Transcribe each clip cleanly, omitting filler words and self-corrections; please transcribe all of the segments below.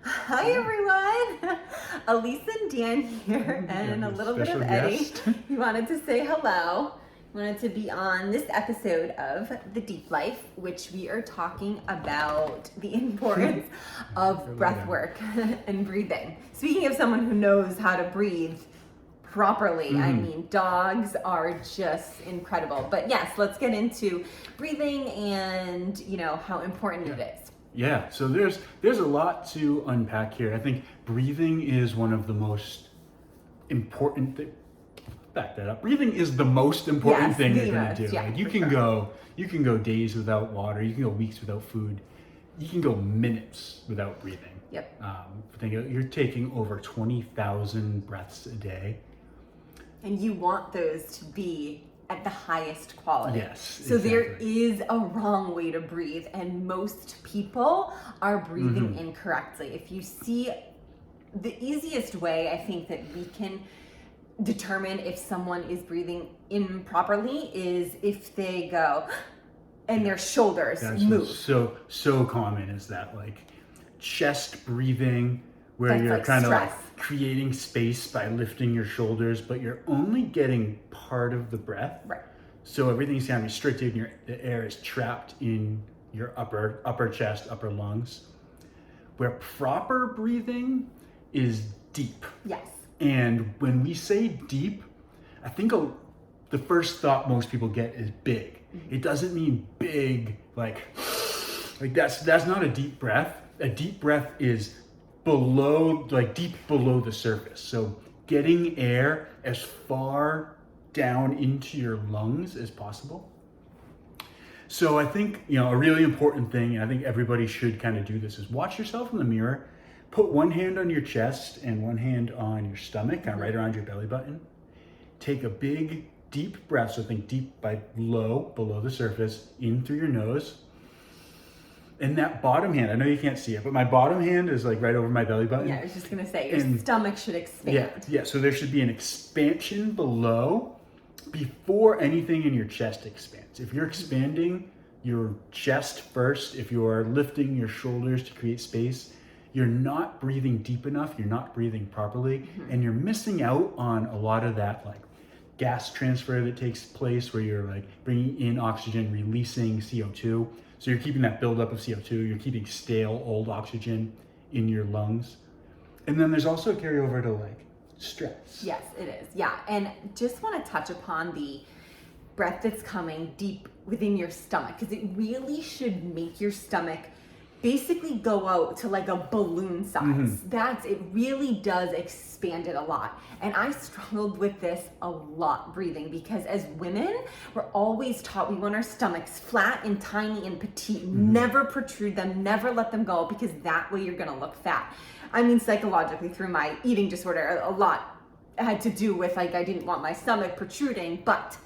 Hi everyone, Elise and Dan here, and a little bit of Eddie. He wanted to say hello. He wanted to be on this episode of the Deep Life, which we are talking about the importance of breath work and breathing. Speaking of someone who knows how to breathe properly, I mean, dogs are just incredible. But yes, let's get into breathing and how important it is. Yeah, so there's a lot to unpack here. I think breathing is one of the most important back that up. Breathing is the most important thing you're gonna do. Yeah, like you can go days without water, you can go weeks without food, you can go minutes without breathing. Yep. You're taking over 20,000 breaths a day. And you want those to be at the highest quality. Yes. So there is a wrong way to breathe, and most people are breathing incorrectly. If you see, the easiest way I think that we can determine if someone is breathing improperly is if they go and their shoulders move. So common is that, like chest breathing, where you're like kind of like creating space by lifting your shoulders, but you're only getting part of the breath. Right. So everything's kind of restricted, and the air is trapped in your upper chest, upper lungs. Where proper breathing is deep. Yes. And when we say deep, I think the first thought most people get is big. It doesn't mean big, like that's not a deep breath. A deep breath is deep below the surface. So getting air as far down into your lungs as possible. So I think, a really important thing, and I think everybody should kind of do this, is watch yourself in the mirror, put one hand on your chest and one hand on your stomach, kind of right around your belly button. Take a big, deep breath. So think deep below the surface, in through your nose. And that bottom hand, I know you can't see it, but my bottom hand is like right over my belly button. Yeah, I was just gonna say, your stomach should expand. Yeah, so there should be an expansion below before anything in your chest expands. If you're expanding your chest first, if you're lifting your shoulders to create space, you're not breathing deep enough, you're not breathing properly, and you're missing out on a lot of that like gas transfer that takes place where you're like bringing in oxygen, releasing CO2. So you're keeping that buildup of CO2, you're keeping stale, old oxygen in your lungs. And then there's also a carryover to like stress. Yes, it is. Yeah, and just want to touch upon the breath that's coming deep within your stomach, because it really should make your stomach basically go out to like a balloon size. It really does expand it a lot. And I struggled with this a lot breathing, because as women, we're always taught we want our stomachs flat and tiny and petite, never protrude them, never let them go, because that way you're gonna look fat. I mean, psychologically, through my eating disorder, a lot had to do with like, I didn't want my stomach protruding, but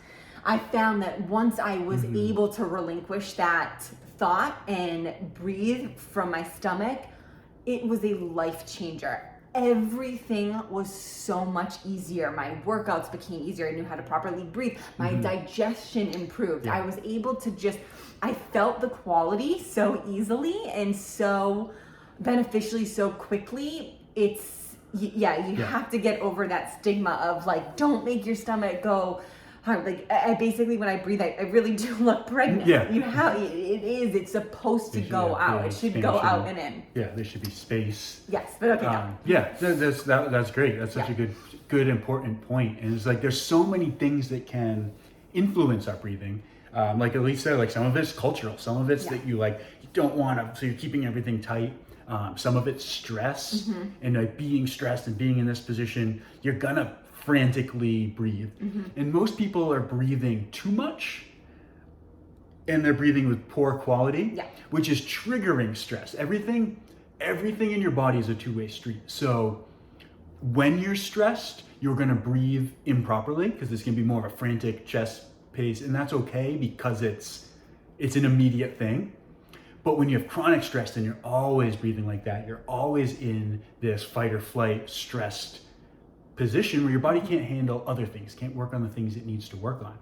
I found that once I was able to relinquish that thought and breathe from my stomach, it was a life changer. Everything was so much easier. My workouts became easier. I knew how to properly breathe. My digestion improved. I was able to I felt the quality so easily and so beneficially so quickly. You have to get over that stigma of like, don't make your stomach go hard. Like I basically, when I breathe, I really do look pregnant. Yeah. It's supposed to go out. It should go out and in. Yeah, there should be space. Yes, but okay. That's great. That's such a good important point. And it's like, there's so many things that can influence our breathing. Like Elise said, like some of it's cultural, some of it's that you don't want to, so you're keeping everything tight. Some of it's stress, and like being stressed and being in this position, you're gonna frantically breathe. And most people are breathing too much, and they're breathing with poor quality, which is triggering stress. Everything in your body is a two-way street. So when you're stressed, you're gonna breathe improperly, because it's gonna be more of a frantic chest pace, and that's okay because it's an immediate thing. But when you have chronic stress and you're always breathing like that, you're always in this fight or flight stressed position where your body can't handle other things, can't work on the things it needs to work on.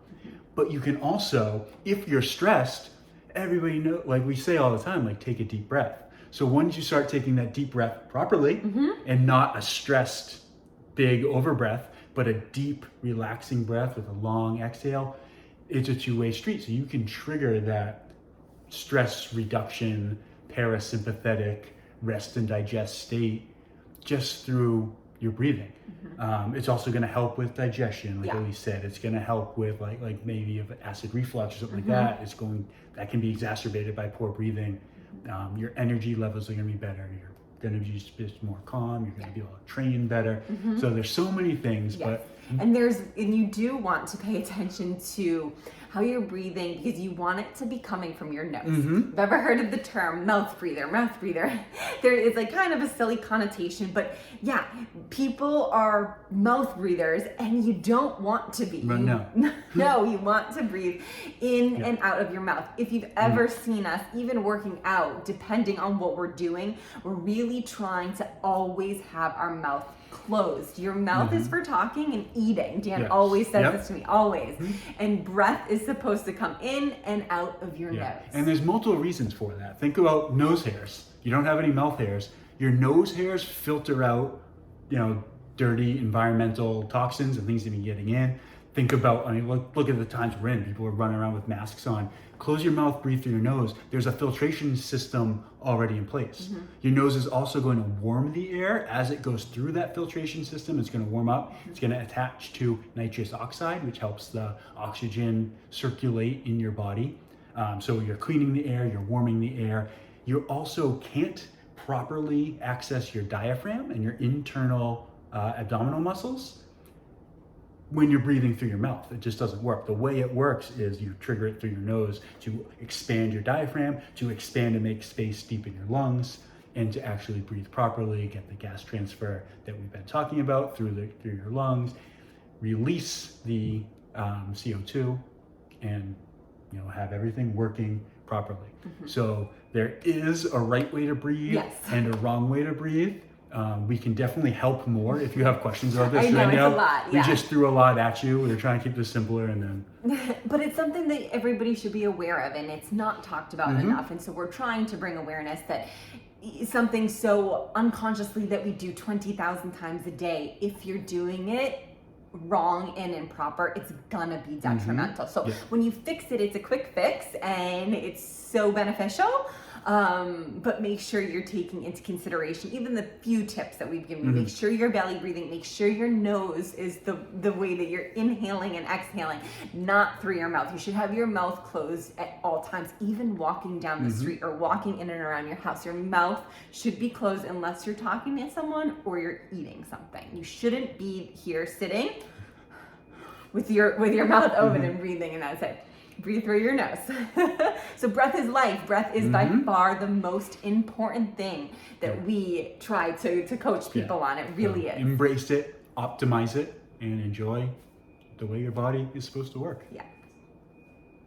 But you can also, if you're stressed, everybody know, like we say all the time, like take a deep breath. So once you start taking that deep breath properly and not a stressed big over breath, but a deep relaxing breath with a long exhale, it's a two-way street. So you can trigger that stress reduction, parasympathetic rest and digest state just through your breathing. It's also going to help with digestion, like Elise said. It's going to help with like maybe if acid reflux or something like that. That can be exacerbated by poor breathing. Your energy levels are going to be better. You're going to be just more calm. You're going to be able to train better. So there's so many things, but and you do want to pay attention to how you're breathing, because you want it to be coming from your nose. I've ever heard of the term mouth breather. There is like kind of a silly connotation, but yeah, people are mouth breathers and you don't want to be. No, you want to breathe in and out of your mouth. If you've ever seen us, even working out, depending on what we're doing, we're really trying to always have our mouth closed. Your mouth is for talking and eating. Dan always says this to me, always. And breath is supposed to come in and out of your nose. And there's multiple reasons for that. Think about nose hairs. You don't have any mouth hairs. Your nose hairs filter out, dirty environmental toxins and things that you're getting in. Think about, look at the times we're in. People are running around with masks on. Close your mouth, breathe through your nose. There's a filtration system already in place. Your nose is also going to warm the air as it goes through that filtration system. It's going to warm up. It's going to attach to nitrous oxide, which helps the oxygen circulate in your body. So you're cleaning the air, you're warming the air. You also can't properly access your diaphragm and your internal abdominal muscles when you're breathing through your mouth. It just doesn't work. The way it works is you trigger it through your nose to expand your diaphragm, to expand and make space deep in your lungs, and to actually breathe properly, get the gas transfer that we've been talking about through your lungs, release the CO2, and have everything working properly. So there is a right way to breathe and a wrong way to breathe. We can definitely help more if you have questions about this. I know, right now, it's a lot. we just threw a lot at you. We're trying to keep this simpler, and then. But it's something that everybody should be aware of, and it's not talked about enough. And so we're trying to bring awareness that something so unconsciously that we do 20,000 times a day, if you're doing it wrong and improper, it's gonna be detrimental. So when you fix it, it's a quick fix and it's so beneficial. But make sure you're taking into consideration even the few tips that we've given you. Make sure you're belly breathing. Make sure your nose is the way that you're inhaling and exhaling, not through your mouth. You should have your mouth closed at all times, even walking down the street or walking in and around your house. Your mouth should be closed unless you're talking to someone or you're eating something. You shouldn't be here sitting with your mouth open and breathing, and that's it. Breathe through your nose. So breath is life. Breath is by far the most important thing that we try to coach people on. It really is. Embrace it, optimize it, and enjoy the way your body is supposed to work. Yeah.